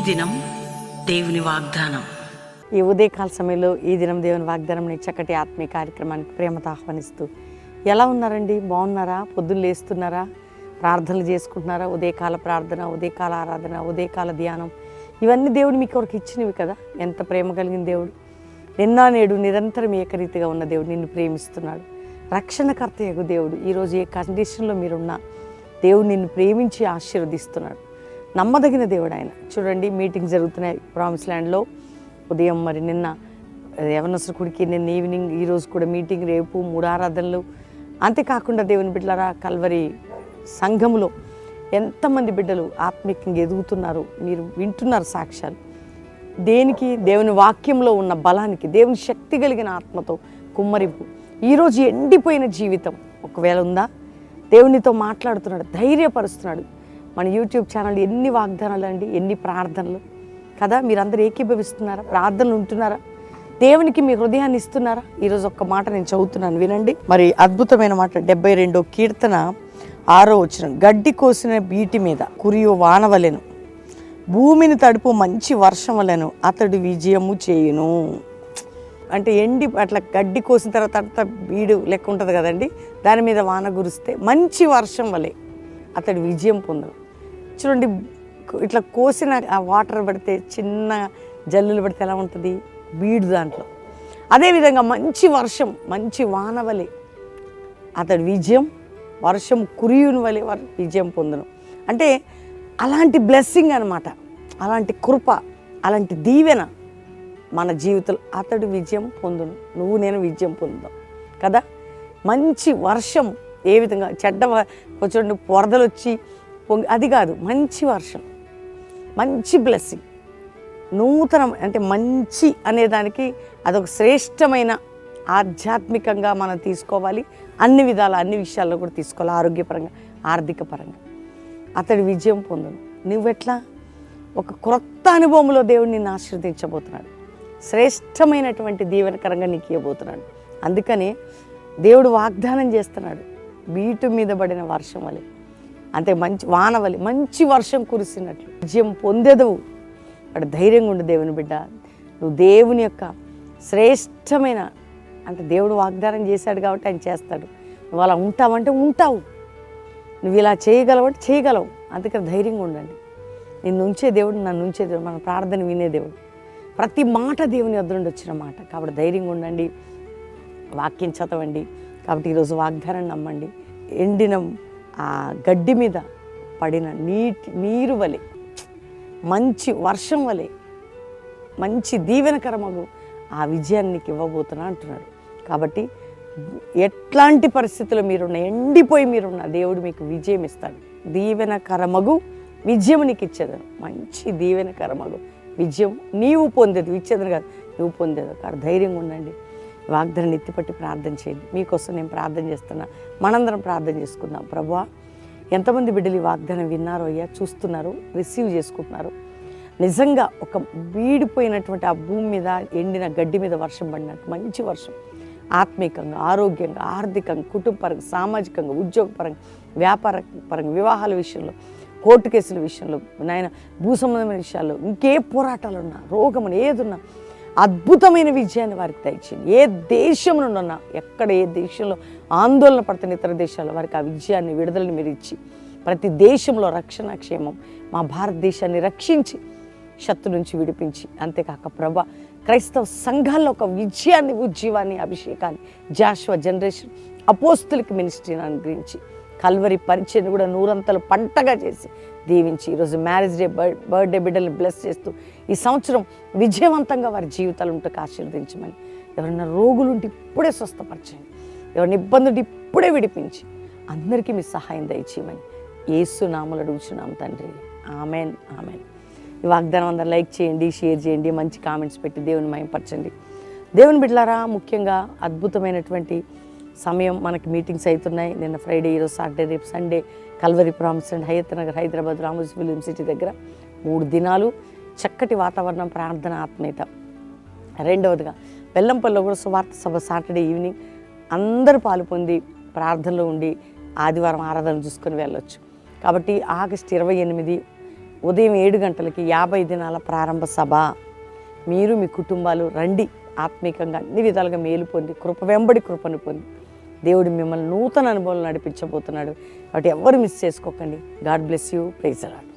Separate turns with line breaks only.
దినం దేవుని వాగ్దానం.
ఈ ఉదయకాల సమయంలో ఈ దినం దేవుని వాగ్దానం చక్కటి ఆత్మీయ కార్యక్రమానికి ప్రేమతో ఆహ్వానిస్తూ ఎలా ఉన్నారండి? బాగున్నారా? పొద్దున్న లేస్తున్నారా? ప్రార్థనలు చేసుకుంటున్నారా? ఉదయకాల ప్రార్థన, ఉదయకాల ఆరాధన, ఉదయకాల ధ్యానం, ఇవన్నీ దేవుడు మీకు కొరకు ఇచ్చినవి కదా. ఎంత ప్రేమ కలిగిన దేవుడు! నిన్న నేడు నిరంతరం ఏకరీతిగా ఉన్న దేవుడు నిన్ను ప్రేమిస్తున్నాడు. రక్షణకర్త యగు దేవుడు. ఈరోజు ఏ కండిషన్లో మీరున్నా దేవుడు నిన్ను ప్రేమించి ఆశీర్వదిస్తున్నాడు. నమ్మదగిన దేవుడు ఆయన. చూడండి, మీటింగ్ జరుగుతున్నాయి ప్రామిస్ ల్యాండ్లో. ఉదయం మరి నిన్న యవనస్తుడికి, నిన్న ఈవినింగ్, ఈరోజు కూడా మీటింగ్, రేపు 3 ఆరాధనలు. అంతేకాకుండా దేవుని బిడ్డలారా, కల్వరి సంఘములో ఎంతమంది బిడ్డలు ఆత్మీయంగా ఎదుగుతున్నారు. మీరు వింటున్నారు సాక్ష్యాలు. దేనికి? దేవుని వాక్యంలో ఉన్న బలానికి, దేవుని శక్తి కలిగిన ఆత్మతో కుమ్మరింపు. ఈరోజు ఎండిపోయిన జీవితం ఒకవేళ ఉందా? దేవునితో మాట్లాడుతున్నాడు, ధైర్యపరుస్తున్నాడు. మన యూట్యూబ్ ఛానల్ ఎన్ని వాగ్దానాలు అండి, ఎన్ని ప్రార్థనలు కదా. మీరందరూ ఏకీభవిస్తున్నారా? ప్రార్థనలు ఉంటున్నారా? దేవునికి మీ హృదయాన్ని ఇస్తున్నారా? ఈరోజు ఒక్క మాట నేను చదువుతున్నాను, వినండి. మరి అద్భుతమైన మాట, 72వ కీర్తన 6వ వచనం. గడ్డి కోసిన బీటి మీద కురియు వానవలెను, భూమిని తడుపు మంచి వర్షం వలెను అతడు విజయము చేయును. అంటే ఎండి అట్లా గడ్డి కోసిన తర్వాత అంతా బీడు లెక్క ఉంటుంది కదండి, దాని మీద వాన కురిస్తే మంచి వర్షం వలె అతడు విజయం పొందడు. చూడండి, ఇట్లా కోసిన ఆ వాటర్ పడితే, చిన్న జల్లులు పడితే ఎలా ఉంటుంది? బీడు దాంట్లో. అదేవిధంగా మంచి వర్షం, మంచి వాన వలె అతడు విజయం, వర్షం కురియుని వలె విజయం పొందను. అంటే అలాంటి బ్లెస్సింగ్ అనమాట, అలాంటి కృప, అలాంటి దీవెన మన జీవితంలో. అతడు విజయం పొందును, నువ్వు నేను విజయం పొందుదాం కదా. మంచి వర్షం, ఏ విధంగా చెడ్డ చూడండి, వరదలు వచ్చి అది కాదు, మంచి వర్షం, మంచి బ్లెస్సింగ్, నూతనం. అంటే మంచి అనేదానికి అదొక శ్రేష్టమైన ఆధ్యాత్మికంగా మనం తీసుకోవాలి. అన్ని విధాల, అన్ని విషయాల్లో కూడా తీసుకోవాలి. ఆరోగ్యపరంగా, ఆర్థిక పరంగా అతడు విజయం పొందును. నువ్వెట్లా? ఒక క్రొత్త అనుభవంలో దేవుడు నిన్ను ఆశీర్వదించబోతున్నాడు. శ్రేష్టమైనటువంటి దీవెనకరంగా నీకు ఇవ్వబోతున్నాడు. అందుకని దేవుడు వాగ్దానం చేస్తున్నాడు, బీటు మీద పడిన వర్షం వలె, అంతే మంచి వాన వలె మంచి వర్షం కురిసినట్లు విజయం పొందేదవు. అక్కడ ధైర్యంగా ఉండు దేవుని బిడ్డ. నువ్వు దేవుని యొక్క శ్రేష్టమైన, అంటే దేవుడు వాగ్దానం చేశాడు కాబట్టి ఆయన చేస్తాడు. నువ్వు అలా ఉంటావంటే ఉంటావు, నువ్వు ఇలా చేయగలవంటే చేయగలవు. అందుకని ధైర్యంగా ఉండండి. నిన్ను ఉంచే దేవుడు, నన్ను ఉంచే దేవుడు, మన ప్రార్థన వినే దేవుడు. ప్రతి మాట దేవుని వద్ద నుండి వచ్చిన మాట. కాబట్టి ధైర్యంగా ఉండండి, వాక్యం చదవండి. కాబట్టి ఈరోజు వాగ్దానాన్ని నమ్మండి. ఎండిన ఆ గడ్డి మీద పడిన నీరు వలె, మంచి వర్షం వలె, మంచి దీవెనకరమగు ఆ విజయాన్ని నీకు ఇవ్వబోతున్నా అంటున్నాడు. కాబట్టి ఎట్లాంటి పరిస్థితుల్లో మీరున్న, ఎండిపోయి మీరున్న, దేవుడు మీకు విజయం ఇస్తాడు. దీవెనకరమగు విజయం నీకు ఇచ్చేదను. మంచి దీవెనకరమగు విజయం నీవు పొందేది, ఇచ్చేదని కాదు, నువ్వు పొందేది. కాబట్టి ధైర్యంగా ఉండండి. వాగ్దానాన్ని ఎత్తిపట్టి ప్రార్థన చేయండి. మీకోసం నేను ప్రార్థన చేస్తున్నా. మనందరం ప్రార్థన చేసుకుందాం. ప్రభువా, ఎంతమంది బిడ్డలు ఈ వాగ్దానం విన్నారో అయ్యా, చూస్తున్నారు, రిసీవ్ చేసుకుంటున్నారు. నిజంగా ఒక బీడిపోయినటువంటి ఆ భూమి మీద, ఎండిన గడ్డి మీద వర్షం పడినట్టు మంచి వర్షం, ఆత్మీయంగా, ఆరోగ్యంగా, ఆర్థికంగా, కుటుంబపరంగా, సామాజికంగా, ఉద్యోగపరంగా, వ్యాపార పరంగా, వివాహాల విషయంలో, కోర్టు కేసుల విషయంలో, నాయన భూ సంబంధమైన విషయాల్లో, ఇంకే పోరాటాలు ఉన్నా, రోగములు ఏదున్నా అద్భుతమైన విజయాన్ని వారికి దయచేయండి. ఏ దేశం నుండి ఉన్నా, ఎక్కడ ఏ దేశంలో ఆందోళన పడుతున్న ఇతర దేశాల్లో వారికి ఆ విజయాన్ని, విడుదలని మీరు ఇచ్చి, ప్రతి దేశంలో రక్షణ, క్షేమం, మా భారతదేశాన్ని రక్షించి శత్రు నుంచి విడిపించి, అంతేకాక ప్రభా, క్రైస్తవ సంఘాల్లో ఒక విజయాన్ని, ఉజ్జీవాన్ని, అభిషేకాన్ని, జాషువా జనరేషన్ అపోస్తులకి మినిస్ట్రీని అనుగ్రహించి, కల్వరి పరిచయం కూడా 100 పంటగా చేసి దీవించి, ఈరోజు మ్యారేజ్ డే, బర్త్డే బిడ్డల్ని బ్లెస్ చేస్తూ ఈ సంవత్సరం విజయవంతంగా వారి జీవితాలు ఉంటే ఆశీర్వదించమని. ఎవరైనా రోగులు ఉంటే ఇప్పుడే స్వస్థపరచండి, ఎవరైనా ఇబ్బంది ఉంటే ఇప్పుడే విడిపించి, అందరికీ మీ సహాయం దయచేయమని యేసు నామములో అడుగుచున్నాం తండ్రి. Amen, amen. ఈ వాగ్దానం అందరూ లైక్ చేయండి, షేర్ చేయండి, మంచి కామెంట్స్ పెట్టి దేవుని మహిమపరచండి. దేవుని బిడ్డలారా, ముఖ్యంగా అద్భుతమైనటువంటి సమయం మనకి మీటింగ్స్ అవుతున్నాయి. నిన్న ఫ్రైడే, ఈరోజు సాటర్డే, రేపు Sunday Calvary Promise and Hayathnagar, Hyderabad, Ramoji Film City దగ్గర 3 దినాలు చక్కటి వాతావరణం, ప్రార్థన, ఆత్మీయత. రెండవదిగా బెల్లంపల్లిలో కూడా సువార్త సభ సాటర్డే ఈవినింగ్ అందరూ పాలు పొంది ప్రార్థనలో ఉండి ఆదివారం ఆరాధన చూసుకొని వెళ్ళొచ్చు. కాబట్టి ఆగస్టు 28 ఉదయం 7 గంటలకి 50 దినాల ప్రారంభ సభ. మీరు మీ కుటుంబాలు రండి, ఆత్మీకంగా అన్ని విధాలుగా మేలు పొంది కృప వెంబడి కృపను పొంది దేవుడు మిమ్మల్ని నూతన అనుభవాలు నడిపించబోతున్నాడు. కాబట్టి ఎవరు మిస్ చేసుకోకండి. God bless you. Praise the lord.